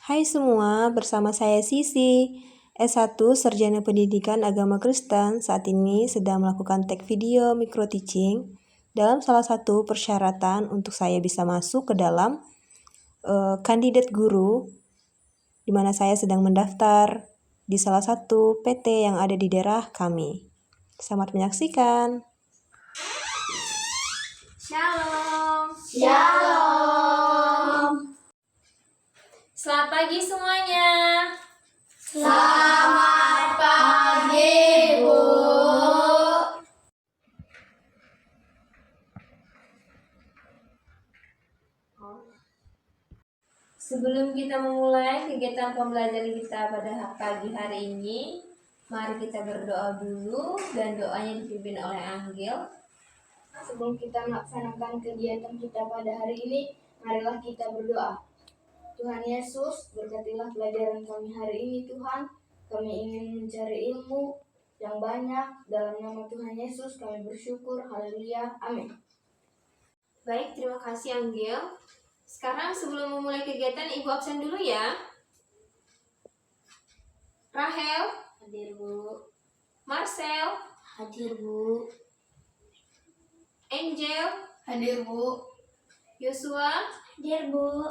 Hai semua, bersama saya Sisi, S1 Sarjana Pendidikan Agama Kristen. Saat ini sedang melakukan tag video micro teaching dalam salah satu persyaratan untuk saya bisa masuk ke dalam kandidat guru, di mana saya sedang mendaftar di salah satu PT yang ada di daerah kami. Selamat menyaksikan. Shalom. Shalom. Selamat pagi semuanya. Selamat pagi, Bu. Sebelum kita memulai kegiatan pembelajaran kita pada pagi hari ini, mari kita berdoa dulu dan doanya dipimpin oleh Anggel. Sebelum kita melaksanakan kegiatan kita pada hari ini, marilah kita berdoa. Tuhan Yesus, berkatilah pelajaran kami hari ini, Tuhan. Kami ingin mencari ilmu yang banyak. Dalam nama Tuhan Yesus kami bersyukur. Haleluya. Amin. Baik, terima kasih Anggel. Sekarang sebelum memulai kegiatan, Ibu absen dulu ya. Rahel, Hadir, Bu. Marcel, Hadir, Bu. Angel, Hadir, Bu. Yosua. Hadir, Bu.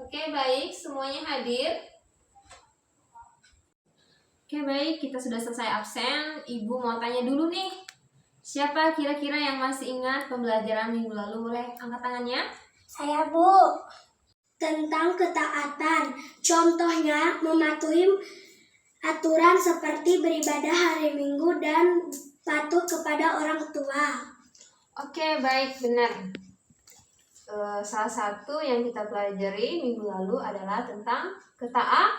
Oke, baik, semuanya hadir. Oke, baik, kita sudah selesai absen. Ibu mau tanya dulu nih. Siapa kira-kira yang masih ingat pembelajaran minggu lalu? Boleh angkat tangannya? Saya, Bu. Tentang ketaatan. Contohnya mematuhi aturan seperti beribadah hari Minggu dan patuh kepada orang tua. Oke, baik, benar. Salah satu yang kita pelajari minggu lalu adalah tentang Ketaatan.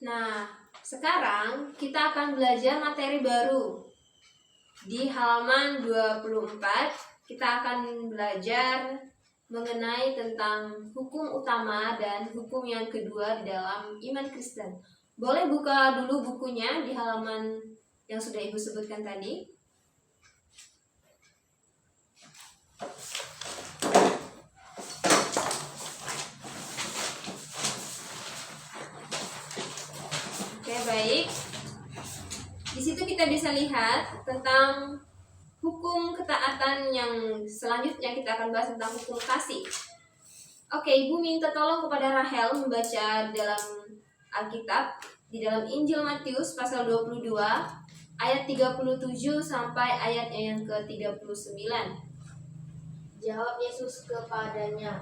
Nah, sekarang kita akan belajar materi baru. Di halaman 24, kita akan belajar mengenai tentang hukum utama dan hukum yang kedua di dalam iman Kristen. Boleh buka dulu bukunya di halaman yang sudah Ibu sebutkan tadi. Oke, baik. Di situ kita bisa lihat tentang hukum ketaatan yang selanjutnya kita akan bahas tentang hukum kasih. Oke, Ibu minta tolong kepada Rahel membaca dalam Alkitab di dalam Injil Matius pasal 22 ayat 37 sampai ayatnya yang ke-39. Jawab Yesus kepadanya,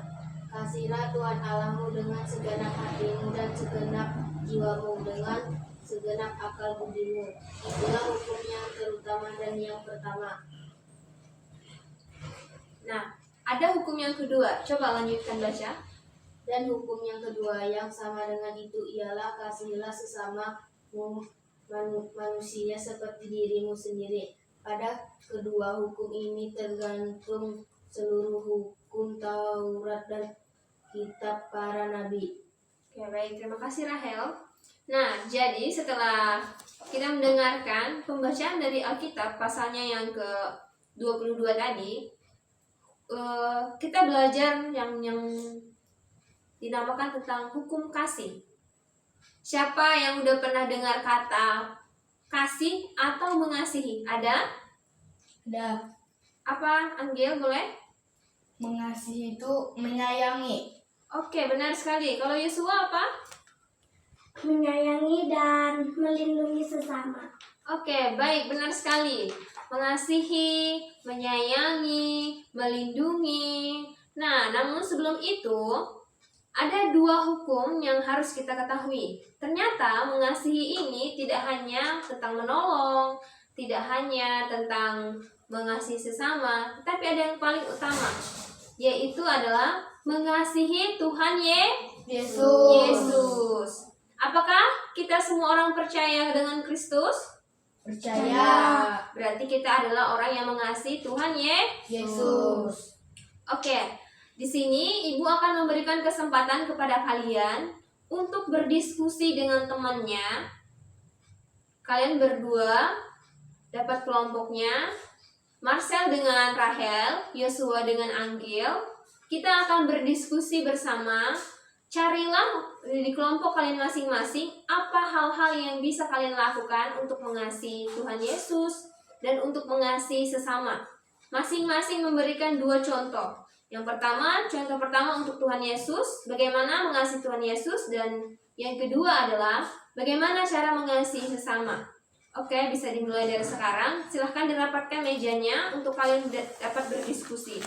"Kasihilah Tuhan Allahmu dengan segenap hatimu dan segenap jiwamu, dengan segenap akal budimu. Itulah hukum yang terutama dan yang pertama." Nah, ada hukum yang kedua. Coba lanjutkan baca. Dan hukum yang kedua yang sama dengan itu ialah, kasihilah sesamamu manusia seperti dirimu sendiri. Pada kedua hukum ini tergantung seluruh hukum Taurat dan kitab para nabi. Oke, baik. Terima kasih Rahel. Nah, jadi setelah kita mendengarkan pembacaan dari Alkitab pasalnya yang ke-22 tadi, kita belajar yang dinamakan tentang hukum kasih. Siapa yang udah pernah dengar kata kasih atau mengasihi? Ada? Ada. Apa, Anggel, boleh? Mengasihi itu menyayangi. Oke, benar sekali. Kalau Yosua apa? Menyayangi dan melindungi sesama. Oke, baik, benar sekali. Mengasihi, menyayangi, melindungi. Nah, namun sebelum itu, ada dua hukum yang harus kita ketahui. Ternyata mengasihi ini tidak hanya tentang menolong, tidak hanya tentang mengasihi sesama, tapi ada yang paling utama, yaitu adalah mengasihi Tuhan Yesus. Apakah kita semua orang percaya dengan Kristus? Percaya. Berarti kita adalah orang yang mengasihi Tuhan Yesus. Oke, di sini Ibu akan memberikan kesempatan kepada kalian untuk berdiskusi dengan temannya. Kalian berdua dapat kelompoknya. Marcel dengan Rahel, Yosua dengan Anggel. kita akan berdiskusi bersama. Carilah di kelompok kalian masing-masing apa hal-hal yang bisa kalian lakukan untuk mengasihi Tuhan Yesus dan untuk mengasihi sesama. Masing-masing memberikan 2 contoh. Yang pertama, contoh pertama untuk Tuhan Yesus, bagaimana mengasihi Tuhan Yesus, dan yang kedua adalah bagaimana cara mengasihi sesama. Oke, bisa dimulai dari sekarang. Silahkan dirapatkan mejanya untuk kalian dapat berdiskusi.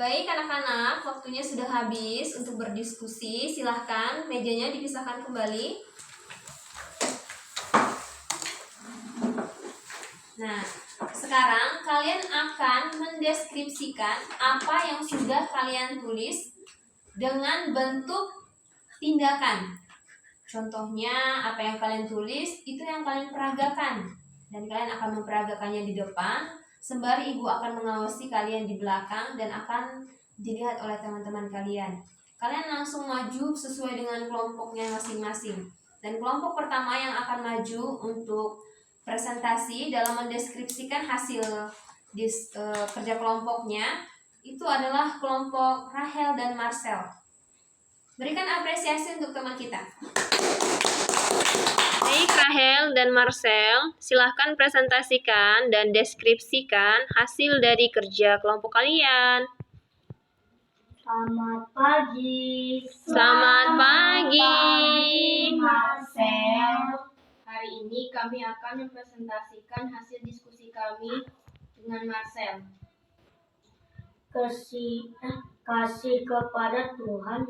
Baik anak-anak, waktunya sudah habis untuk berdiskusi. Silahkan mejanya dipisahkan kembali. Nah, sekarang kalian akan mendeskripsikan apa yang sudah kalian tulis dengan bentuk tindakan. Contohnya, apa yang kalian tulis itu yang kalian peragakan, dan kalian akan memperagakannya di depan, sembari ibu akan mengawasi kalian di belakang dan akan dilihat oleh teman-teman kalian. Kalian langsung maju sesuai dengan kelompoknya masing-masing. Dan kelompok pertama yang akan maju untuk presentasi dalam mendeskripsikan hasil kerja kelompoknya itu adalah kelompok Rahel dan Marcel. Berikan apresiasi untuk teman kita. Baik Rahel dan Marcel, silahkan presentasikan dan deskripsikan hasil dari kerja kelompok kalian. Selamat pagi. Selamat pagi. Marcel. Hari ini kami akan mempresentasikan hasil diskusi kami dengan Marcel. Kasih kepada Tuhan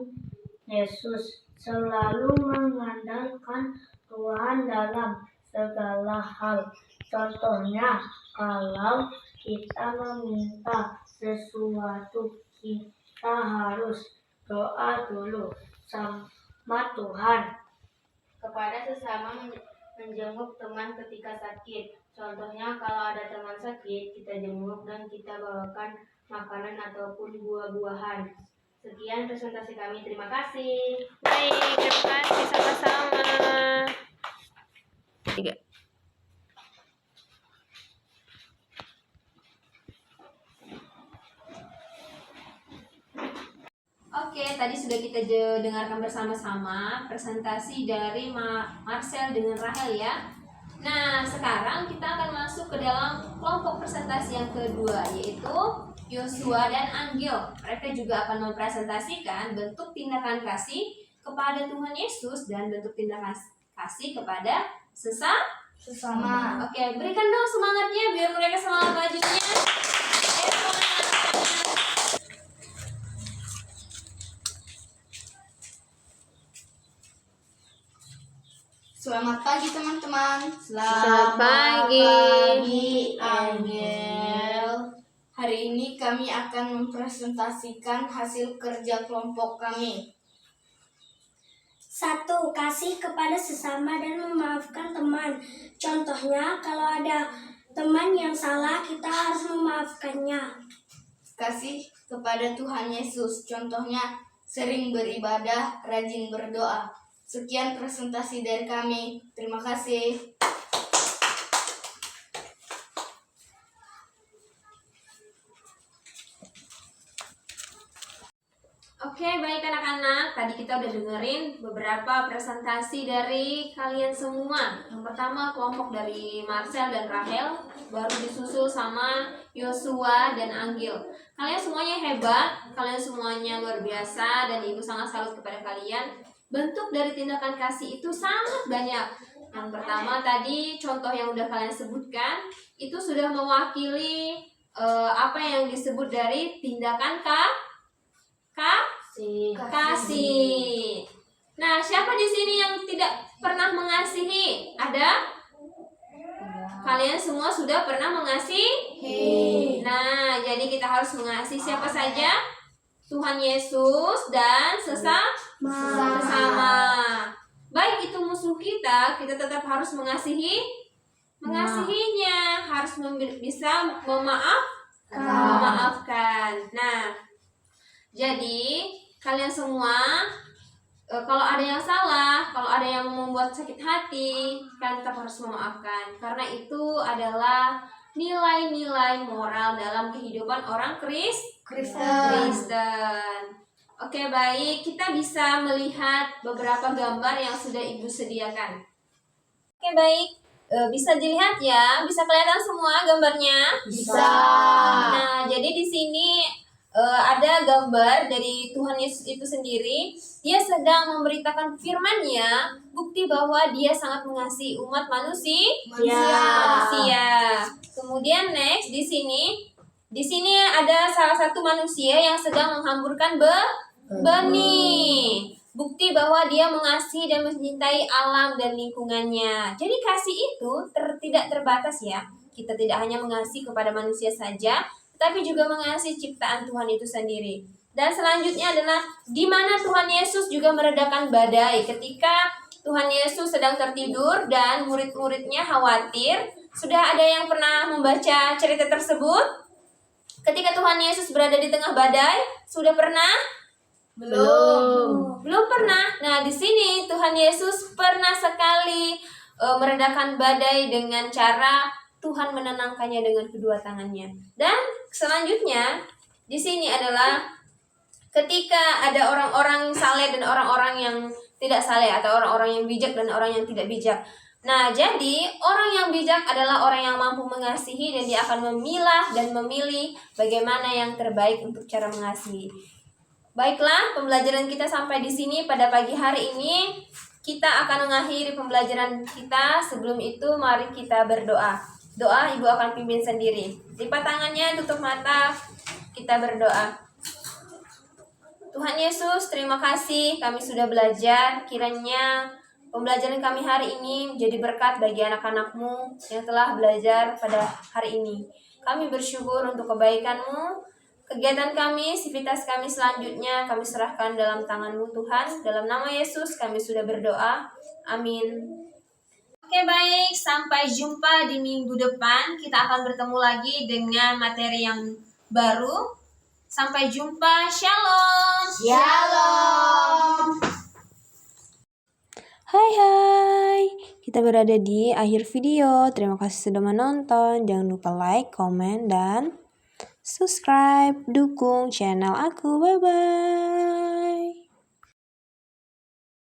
Yesus, selalu mengandalkan Tuhan dalam segala hal. Contohnya, kalau kita meminta sesuatu, kita harus doa dulu sama Tuhan. Kepada sesama menjenguk teman ketika sakit. Contohnya, kalau ada teman sakit, kita jenguk dan kita bawakan makanan ataupun buah-buahan. Sekian presentasi kami, terima kasih. Baik, terima kasih sama-sama. 3. Oke, tadi sudah kita dengarkan bersama-sama presentasi dari Marcel dengan Rahel ya. Nah, sekarang kita akan masuk ke dalam kelompok presentasi yang kedua, yaitu Yosua dan Anggil. Mereka juga akan mempresentasikan bentuk tindakan kasih kepada Tuhan Yesus dan bentuk tindakan kasih kepada sesama. Oke, berikan dong semangatnya biar mereka semangat majunya. Selamat pagi teman-teman. Selamat pagi, Angel. Hari ini kami akan mempresentasikan hasil kerja kelompok kami. 1. Kasih kepada sesama dan memaafkan teman. Contohnya, kalau ada teman yang salah, kita harus memaafkannya. Kasih kepada Tuhan Yesus. Contohnya, sering beribadah, rajin berdoa. Sekian presentasi dari kami. Terima kasih. Oke, baik anak-anak. Tadi kita udah dengerin beberapa presentasi dari kalian semua. Yang pertama kelompok dari Marcel dan Rahel, baru disusul sama Yosua dan Anggil. Kalian semuanya hebat, kalian semuanya luar biasa, dan ibu sangat salut kepada kalian. Bentuk dari tindakan kasih itu sangat banyak. Yang pertama tadi contoh yang udah kalian sebutkan itu sudah mewakili apa yang disebut dari tindakan kasih. Nah, siapa di sini yang tidak pernah mengasihi? Ada? Kalian semua sudah pernah mengasihi. Nah, jadi kita harus mengasihi siapa saja? Tuhan Yesus dan sesama. Baik itu musuh kita tetap harus mengasihinya, harus bisa memaafkan. Nah, jadi kalian semua kalau ada yang salah, kalau ada yang membuat sakit hati, kalian tetap harus memaafkan. Karena itu adalah nilai-nilai moral dalam kehidupan orang Kristen. Oke, baik. Kita bisa melihat beberapa gambar yang sudah Ibu sediakan. Oke, baik. Bisa dilihat ya? Bisa kelihatan semua gambarnya? Bisa. Nah, jadi di sini ada gambar dari Tuhan Yesus itu sendiri. Dia sedang memberitakan firman-Nya, bukti bahwa dia sangat mengasihi umat manusia. Kemudian next di sini ada salah satu manusia yang sedang menghamburkan benih. Bukti bahwa dia mengasihi dan mencintai alam dan lingkungannya. Jadi kasih itu tidak terbatas ya. Kita tidak hanya mengasihi kepada manusia saja, tapi juga mengasihi ciptaan Tuhan itu sendiri. Dan selanjutnya adalah di mana Tuhan Yesus juga meredakan badai ketika Tuhan Yesus sedang tertidur dan murid-muridnya khawatir. Sudah ada yang pernah membaca cerita tersebut? Ketika Tuhan Yesus berada di tengah badai, sudah pernah? Belum pernah. Nah, di sini Tuhan Yesus pernah sekali meredakan badai dengan cara Tuhan menenangkannya dengan kedua tangannya. Dan selanjutnya di sini adalah ketika ada orang-orang yang saleh dan orang-orang yang tidak saleh, atau orang-orang yang bijak dan orang yang tidak bijak. Nah, jadi orang yang bijak adalah orang yang mampu mengasihi dan dia akan memilah dan memilih bagaimana yang terbaik untuk cara mengasihi. Baiklah, pembelajaran kita sampai di sini pada pagi hari ini. Kita akan mengakhiri pembelajaran kita. Sebelum itu, mari kita berdoa. Doa Ibu akan pimpin sendiri. Lipat tangannya, tutup mata, kita berdoa. Tuhan Yesus, terima kasih kami sudah belajar. Kiranya pembelajaran kami hari ini menjadi berkat bagi anak-anak-Mu yang telah belajar pada hari ini. Kami bersyukur untuk kebaikan-Mu. Kegiatan kami, aktivitas kami selanjutnya kami serahkan dalam tangan-Mu Tuhan. Dalam nama Yesus kami sudah berdoa. Amin. Oke, baik, sampai jumpa di minggu depan. Kita akan bertemu lagi dengan materi yang baru. Sampai jumpa. Shalom. Hai, kita berada di akhir video. Terima kasih sudah menonton. Jangan lupa like, komen, dan subscribe. Dukung channel aku. Bye-bye.